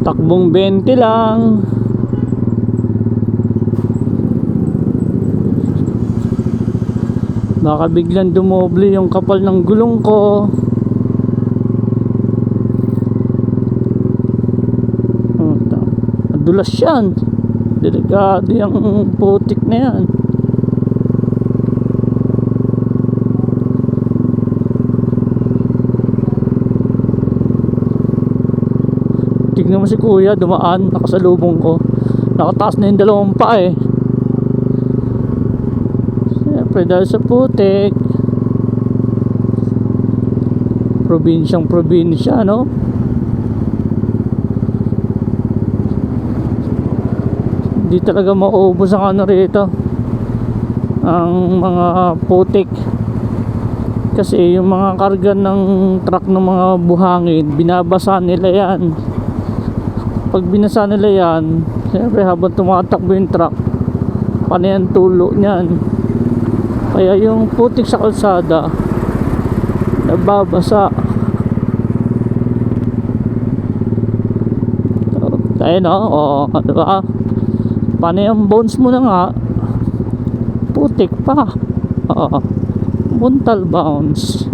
Takbong 20 lang. Baka biglang dumoble yung kapal ng gulong ko. Madulas yan. Delikado yung putik na yan. Tignan mo si kuya, dumaan, nakasalubong ko. Nakataas na yung dalawang paa eh. Siyempre dahil sa putik. Probinsyang probinsya, no? Hindi talaga maubos ang ano rito, ang mga putik. Kasi yung mga karga ng truck ng mga buhangin, binabasa nila yan. Pag binasa nila yan, siyempre habang tumatakbo yung truck, paano yan tulo niyan. Kaya yung putik sa kalsada nababasa. Ayun o, diba? Paano yung bones mo na nga, putik pa. Mental bounce.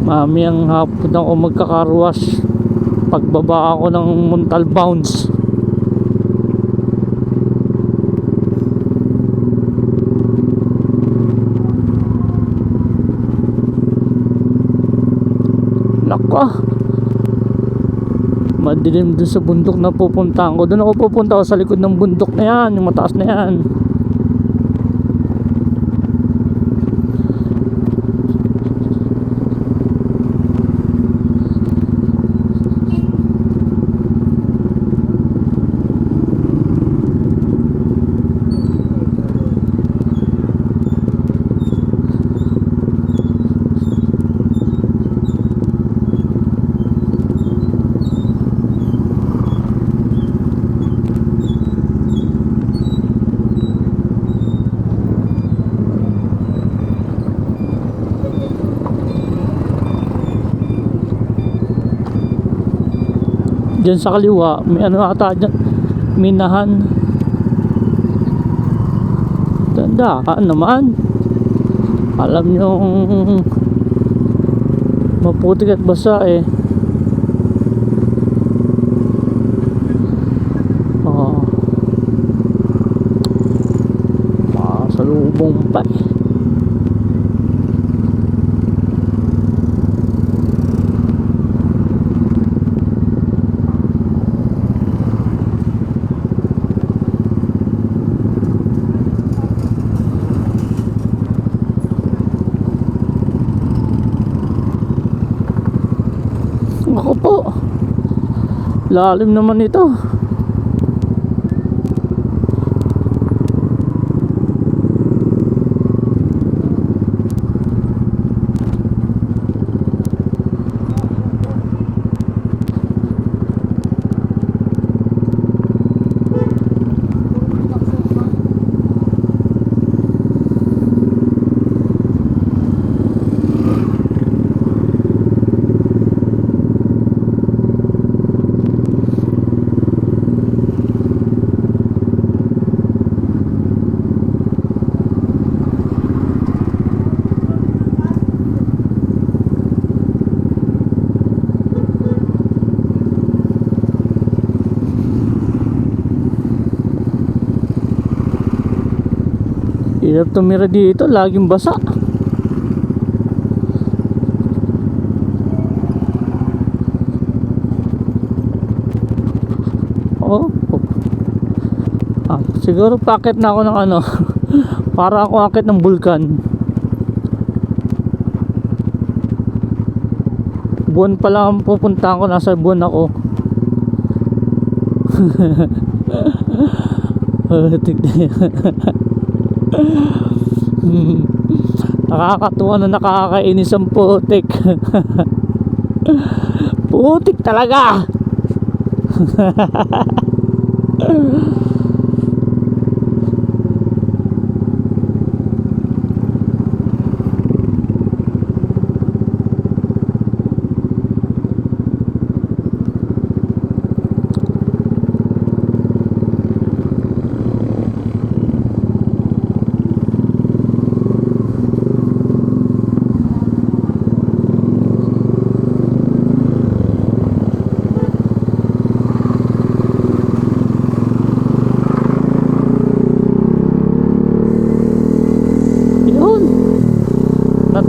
Mami ang hapon ako magkakarwash. Pagbaba ako ng mental bounce. Nako, madilim dun sa bundok na pupuntahan ko. Doon ako pupunta sa likod ng bundok na yan, yung mataas na yan. Diyan sa kaliwa may ano ata dyan, minahan. Tandaan naman, alam nyo maputik at basa eh. Masalubong pa eh. Ako po, lalim naman ito. Hirap tumira dito, laging basa. Siguro packet na ako ng ano para ako akit ng bulkan. Buwan pa lang ang pupuntahan ko, nasa buwan ako. Nakakatuwa na nakakainis ang putik. Putik talaga.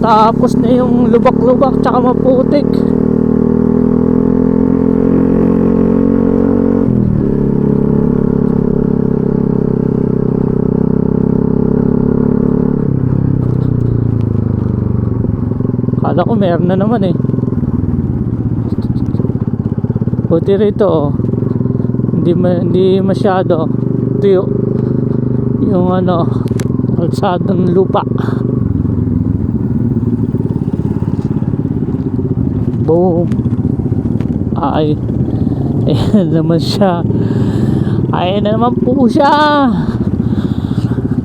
Tapos na yung lubak-lubak tsaka maputik. Kala ko meron na naman eh. Buti rito oh. Hindi masyado. Ito yung ano, kalsadang lupa. Boom. Ay. Ayan naman siya. Ayan na naman po siya.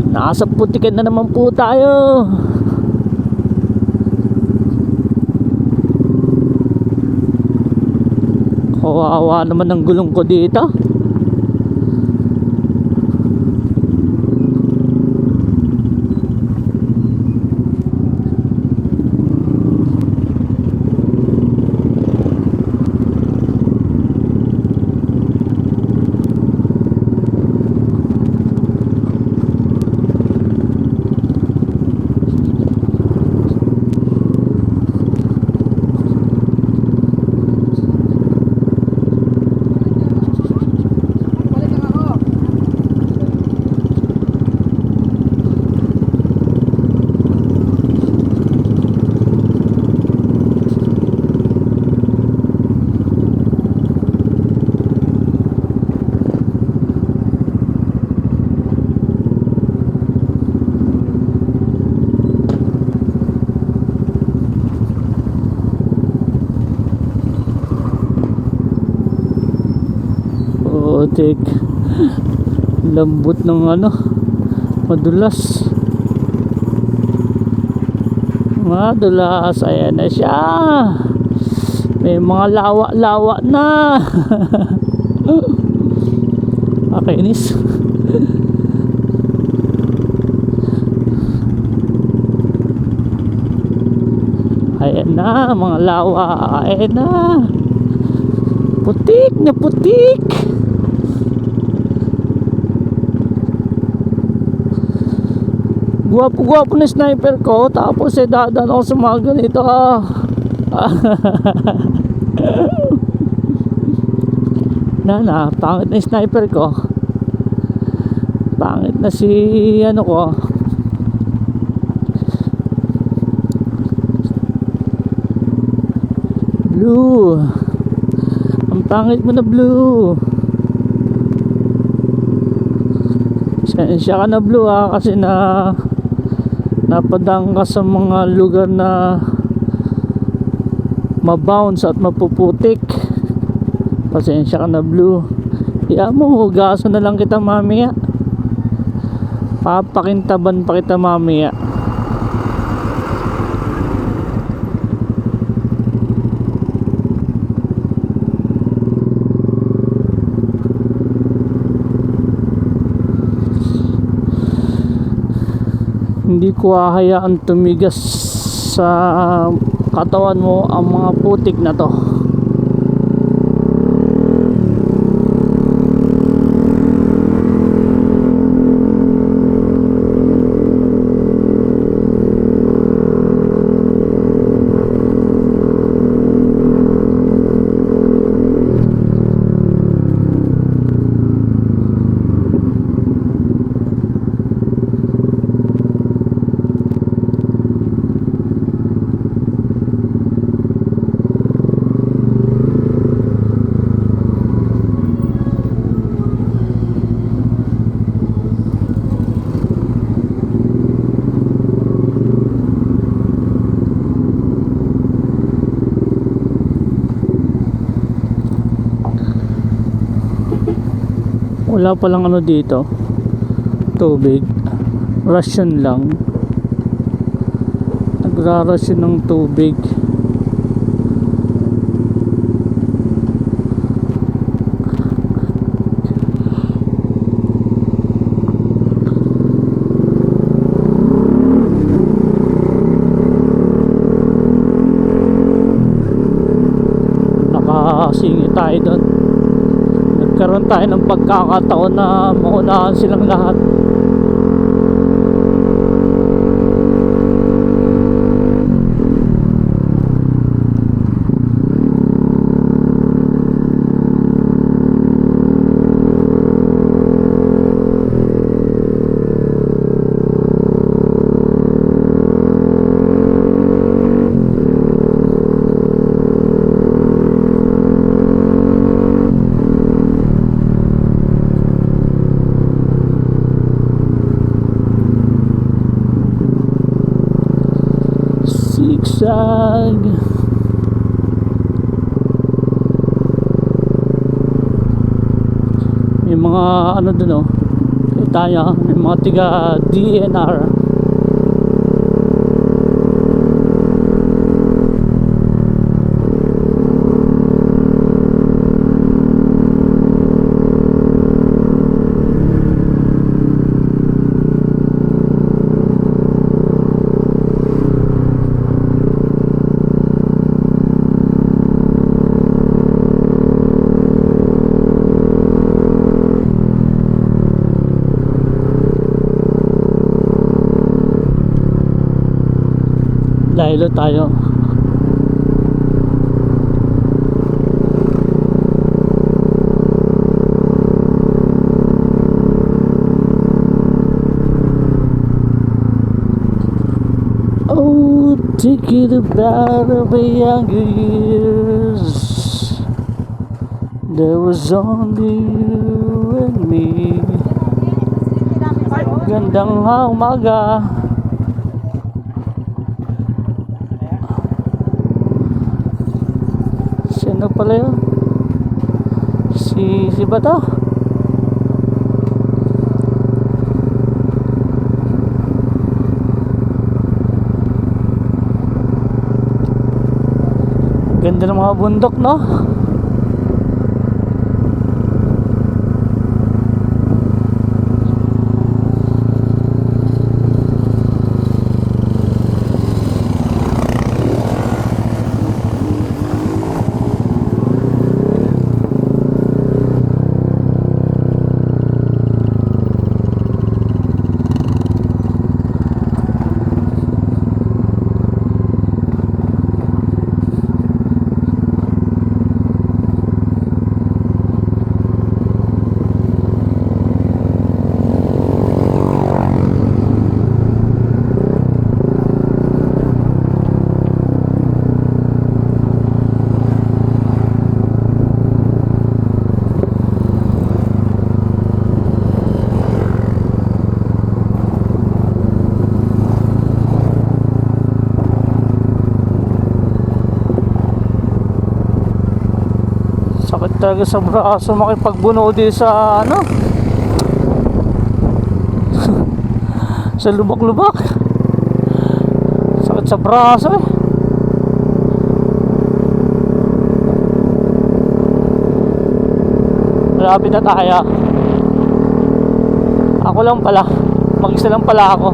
Nasa putikan na naman po tayo. Kawawa naman ang gulong ko dito. Putik. Lambot ng ano, madulas. Ayan na siya. May mga lawa-lawa na. Nakainis. Ayan na, mga lawa. Ayan na. Putik na putik. Guwapo na sniper ko. Tapos dadan ako sa mga ganito. Pangit na sniper ko. Pangit na si ano ko. Blue. Ang pangit mo na blue. Sensya ka na blue kasi napadang ka sa mga lugar na mabounce at mapuputik. Pasensya ka na blue. Iya mo, hugasan na lang kita mamaya. Papakintaban pa kita mamaya. Hindi ko hahayaan tumigas sa katawan mo ang mga putik na to. Wala palang ano dito, tubig, ration lang, nagrarasyon ng tubig. Nakasingi tayo doon. Nagkaroon tayo ng pagkakataon na maunahan silang lahat. vlog. May mga ano dun oh, kita nyo, may mga tiga DNR. Dahilo tayo. Oh, thinking about our younger years, there was only you and me. Gandang umaga. Sino pala yun? Si ba to? Ganda ng mga bundok, no? Sakit talaga sa braso makipagbuno di sa ano sa lubak-lubak. Sakit sa braso eh. Malapit na tayo. Ako lang pala, mag-isa lang pala ako.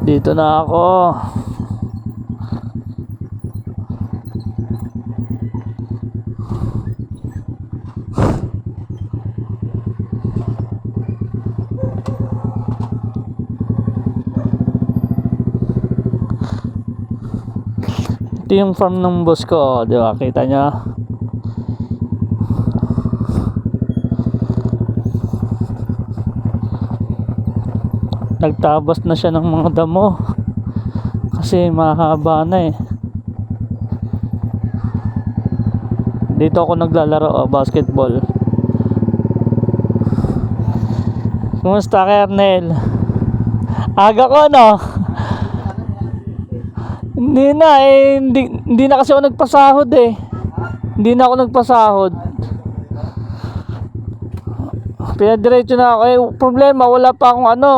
Dito na ako. Ito yung farm ng boss ko, di ba? Kita nyo? Nagtabas na siya ng mga damo kasi mahaba na eh. Dito ako naglalaro basketball. Kumusta Kernel? Aga ko no? Hindi na eh, hindi na kasi ako nagpasahod eh. Hindi na ako nagpasahod. Pinadiretso na ako eh. Problema, wala pa akong ano,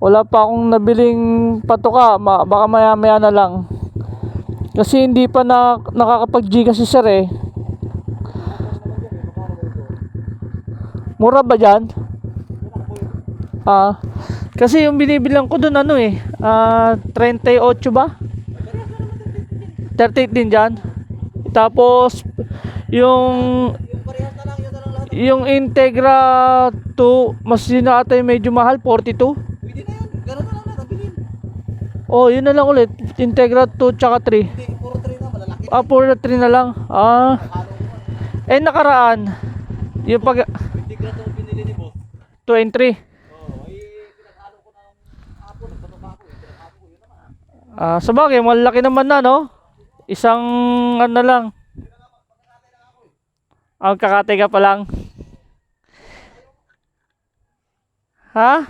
wala pa akong nabiling patuka. Baka maya maya na lang. Kasi hindi pa nakakapag-G kasi sir eh. Mura ba dyan? Kasi yung binibilang ko dun ano eh, 38 ba? 38 din dyan. Tapos Yung Yung parehas na lang, yun na lang lahat. yung Integra 2, mas yun na ata yung medyo mahal, 42. Pwede na yan. Ganun na lang lahat ang bilhin. Oh, yun na lang ulit. Integra 2 tsaka 3. Hindi, puro 3 na, malalaki. Ah, 3 na lang. Ah, Halo ko man. nakaraan. Yung pag Hindi ka itong binili ni boss. 2 and 3. Oo, pinaghalo ko na ng hapon. Nagpatuka ako. Pinaghalo ko, yun naman. Ah, sa bagay, malaki naman na, no? Isang ano lang. Ang kakatay ka pa lang. Ha?